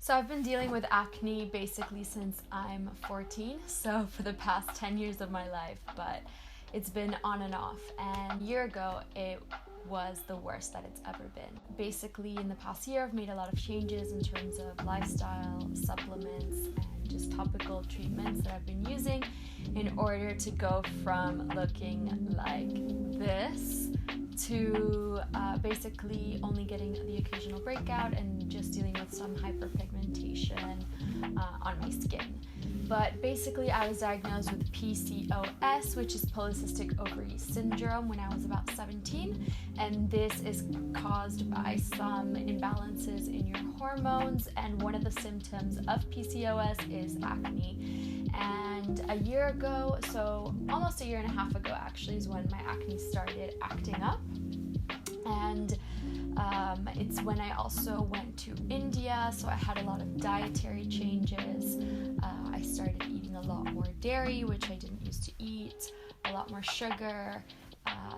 So I've been dealing with acne basically since I'm 14, so for the past 10 years of my life, but it's been on and off. And a year ago, it was the worst that it's ever been. Basically, in the past year, I've made a lot of changes in terms of lifestyle, supplements, and just topical treatments that I've been using in order to go from looking like this to basically only getting the occasional breakout and just dealing with some hyperpigmentation on my skin. But basically, I was diagnosed with PCOS, which is polycystic ovary syndrome, when I was about 17, and this is caused by some imbalances in your hormones, and one of the symptoms of PCOS is acne. And a year ago, so almost a year and a half ago actually, is when my acne started acting up. And it's when I also went to India, so I had a lot of dietary changes. I started eating a lot more dairy, which I didn't used to eat, a lot more sugar,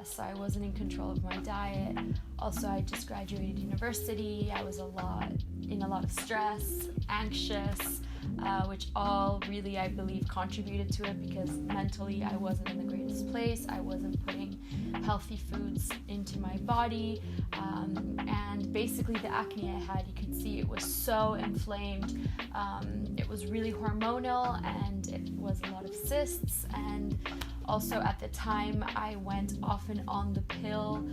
so I wasn't in control of my diet. Also, I just graduated university. I was in a lot of stress, anxious, which all really, I believe, contributed to it, because mentally I wasn't in the greatest place. I wasn't putting healthy foods into my body, and basically the acne I had, you could see it was so inflamed. It was really hormonal, and it was a lot of cysts. And also at the time, I went off and on the pill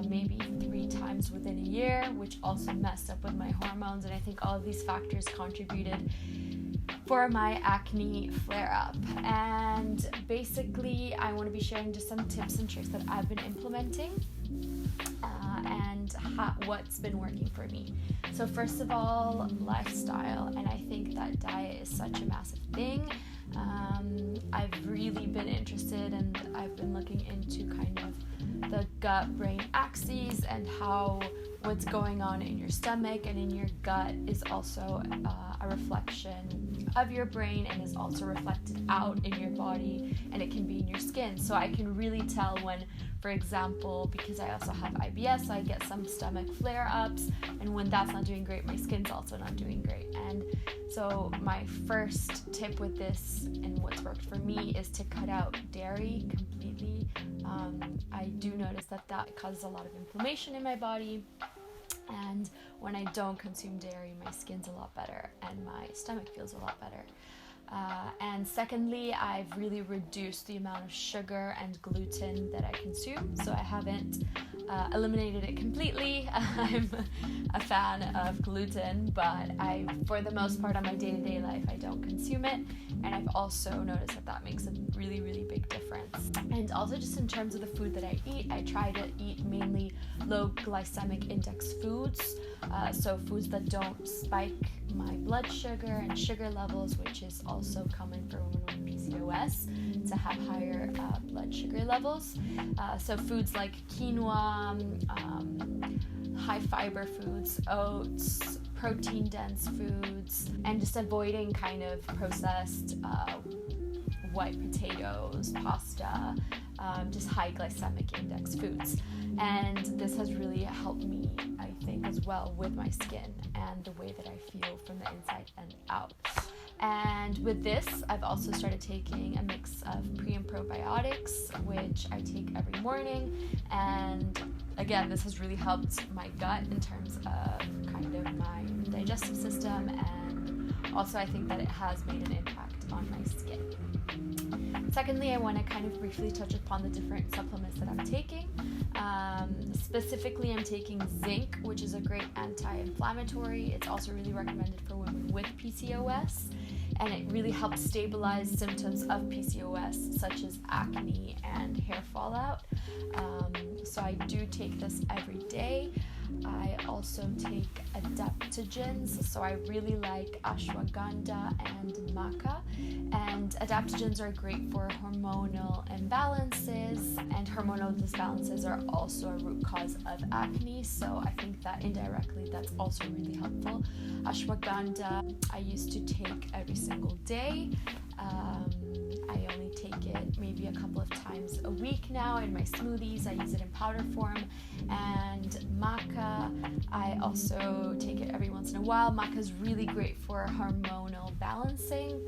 maybe 3 times within a year, which also messed up with my hormones. And I think all of these factors contributed for my acne flare-up. And basically, I want to be sharing just some tips and tricks that I've been implementing and what's been working for me. So first of all, lifestyle, and I think that diet is such a massive thing. I've really been interested, and I've been looking into kind of the gut-brain axes and how what's going on in your stomach and in your gut is also a reflection of your brain, and is also reflected out in your body, and it can be in your skin. So I can really tell when, for example, because I also have IBS, I get some stomach flare-ups, and when that's not doing great, my skin's also not doing great. And so my first tip with this, and what's worked for me, is to cut out dairy completely. I do notice that causes a lot of inflammation in my body, and when I don't consume dairy, my skin's a lot better and my stomach feels a lot better. And secondly, I've really reduced the amount of sugar and gluten that I consume. So I haven't eliminated it completely. I'm a fan of gluten, but for the most part on my day-to-day life, I don't consume it. And I've also noticed that makes a really, really big difference. And also just in terms of the food that I eat, I try to eat mainly low glycemic index foods. So foods that don't spike my blood sugar and sugar levels, which is also common for women with PCOS, to have higher blood sugar levels. So foods like quinoa, high fiber foods, oats, protein dense foods, and just avoiding kind of processed white potatoes, pasta, just high glycemic index foods. And this has really helped me, I think, as well with my skin and the way that I feel from the inside and out. And with this, I've also started taking a mix of pre and probiotics, which I take every morning. And again, this has really helped my gut in terms of kind of my digestive system, and also I think that it has made an impact on my skin. Secondly, I want to kind of briefly touch upon the different supplements that I'm taking. Specifically, I'm taking zinc, which is a great anti-inflammatory. It's also really recommended for women with PCOS, and it really helps stabilize symptoms of PCOS, such as acne and hair fallout. So I do take this every day. I also take adaptogens, so I really like ashwagandha and maca. And adaptogens are great for hormonal imbalances, and hormonal disbalances are also a root cause of acne, so I think that indirectly that's also really helpful. Ashwagandha I used to take every single day, I only take it maybe a couple of times a week now in my smoothies. I use it in powder form. And maca, I also take it every once in a while. Maca is really great for hormonal balancing.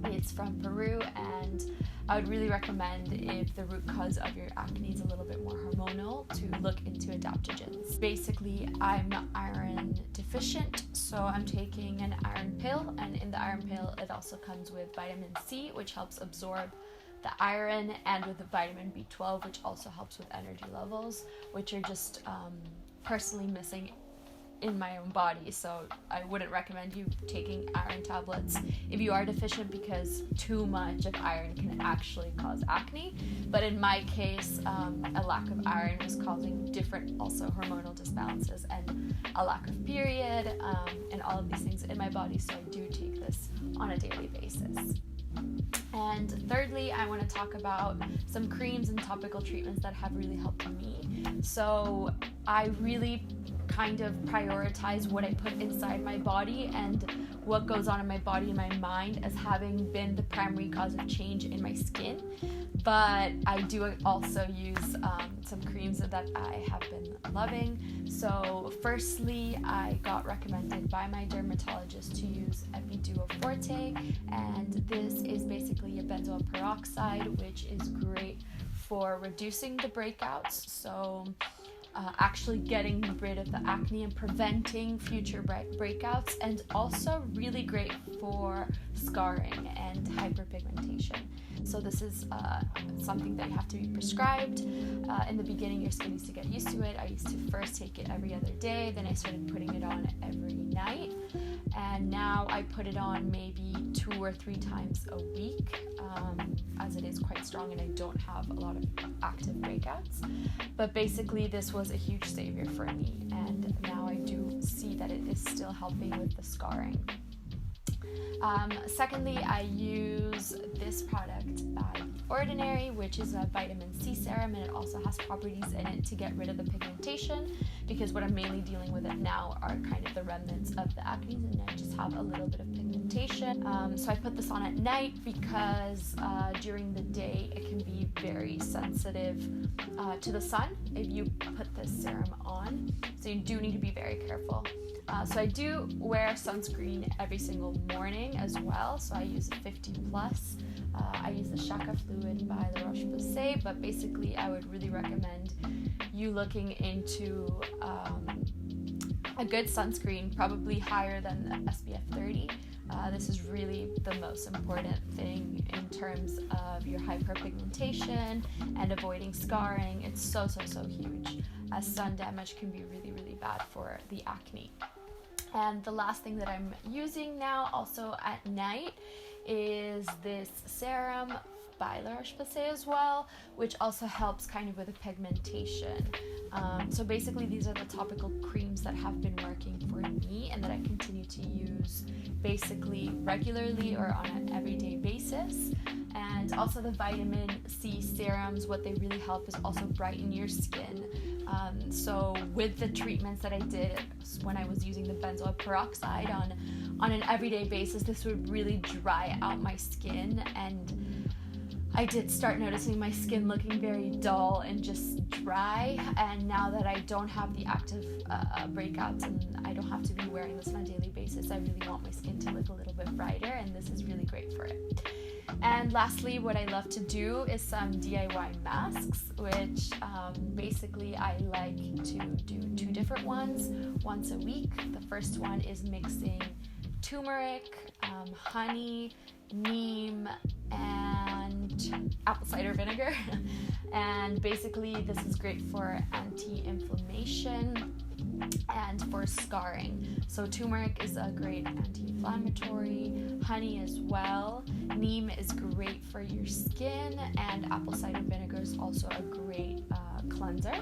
It's from Peru, and I would really recommend, if the root cause of your acne is a little bit more hormonal, to look into adaptogens. Basically, I'm iron deficient, so I'm taking an iron pill, and in the iron pill it also comes with vitamin C, which helps absorb the iron, and with the vitamin B12, which also helps with energy levels, which are just personally missing in my own body. So I wouldn't recommend you taking iron tablets if you are deficient, because too much of iron can actually cause acne. But in my case, a lack of iron was causing different also hormonal disbalances and a lack of period, and all of these things in my body. So I do take this on a daily basis. And thirdly, I want to talk about some creams and topical treatments that have really helped me. So I really kind of prioritize what I put inside my body and what goes on in my body and my mind as having been the primary cause of change in my skin. But I do also use some creams that I have been loving. So firstly, I got recommended by my dermatologist to use Epiduo Forte, and this is basically a benzoyl peroxide, which is great for reducing the breakouts. So actually getting rid of the acne and preventing future breakouts, and also really great for scarring and hyperpigmentation. So this is something that you have to be prescribed. In the beginning, your skin needs to get used to it. I used to first take it every other day, then I started putting it on every night, and now I put it on maybe 2 or 3 times a week, as it is quite strong and I don't have a lot of active breakouts. But basically, this was a huge savior for me, and now I do see that it is still helping with the scarring. Secondly, I use this product by The Ordinary, which is a vitamin C serum, and it also has properties in it to get rid of the pigmentation, because what I'm mainly dealing with it now are kind of the remnants of the acne, and I just have a little bit of pigmentation. So I put this on at night because during the day it can be very sensitive to the sun if you put this serum on, so you do need to be very careful. So I do wear sunscreen every single morning as well, so I use a 50 plus. I use the Shaka Fluid by La Roche-Posay, but basically I would really recommend you looking into a good sunscreen, probably higher than the SPF 30. This is really the most important thing in terms of your hyperpigmentation and avoiding scarring. It's so huge, as sun damage can be really bad for the acne. And the last thing that I'm using now, also at night, is this serum by La Roche-Posay as well, which also helps kind of with the pigmentation. So basically, these are the topical creams that have been working for me and that I continue to use basically regularly or on an everyday basis. And also the vitamin C serums, what they really help is also brighten your skin. So with the treatments that I did when I was using the benzoyl peroxide on an everyday basis, this would really dry out my skin, and I did start noticing my skin looking very dull and just dry. And now that I don't have the active breakouts and I don't have to be wearing this on a daily basis, I really want my skin to look a little bit brighter, and this is really great for it. And lastly, what I love to do is some DIY masks, which basically I like to do 2 different ones once a week. The first one is mixing turmeric, honey, neem, and apple cider vinegar. And basically this is great for anti-inflammation and for scarring. So turmeric is a great anti-inflammatory, honey as well, neem is great for your skin, and apple cider vinegar is also a great cleanser.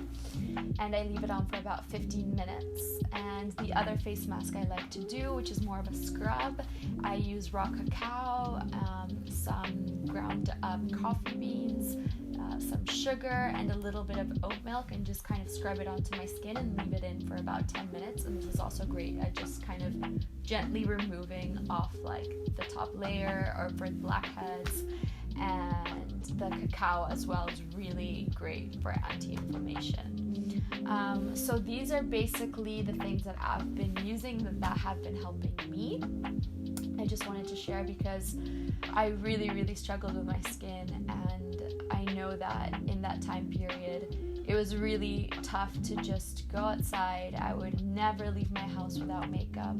And I leave it on for about 15 minutes. And the other face mask I like to do, which is more of a scrub, I use raw cacao, some ground up coffee beans, some sugar and a little bit of oat milk and just kind of scrub it onto my skin and leave it in for about 10 minutes. And this is also great at just kind of gently removing off like the top layer or for blackheads. And the cacao as well is really great for anti-inflammation. So these are basically the things that I've been using that have been helping me. I just wanted to share because I really struggled with my skin, and I know that in that time period it was really tough to just go outside. I would never leave my house without makeup.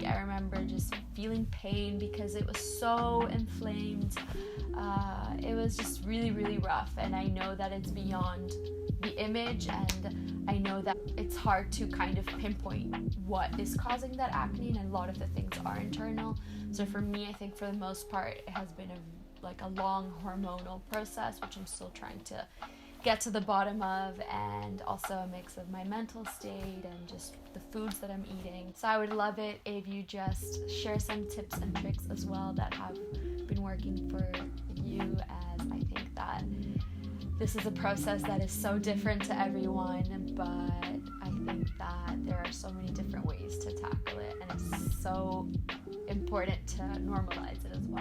I remember just feeling pain because it was so inflamed. It was just really rough, and I know that it's beyond the image, and I know that it's hard to kind of pinpoint what is causing that acne, and a lot of the things are internal. So for me, I think for the most part, it has been a long hormonal process, which I'm still trying to get to the bottom of, and also a mix of my mental state and just the foods that I'm eating. So I would love it if you just share some tips and tricks as well that have been working for you, as I think that this is a process that is so different to everyone, but I think that there are so many different ways to tackle it, and it's so important to normalize it as well.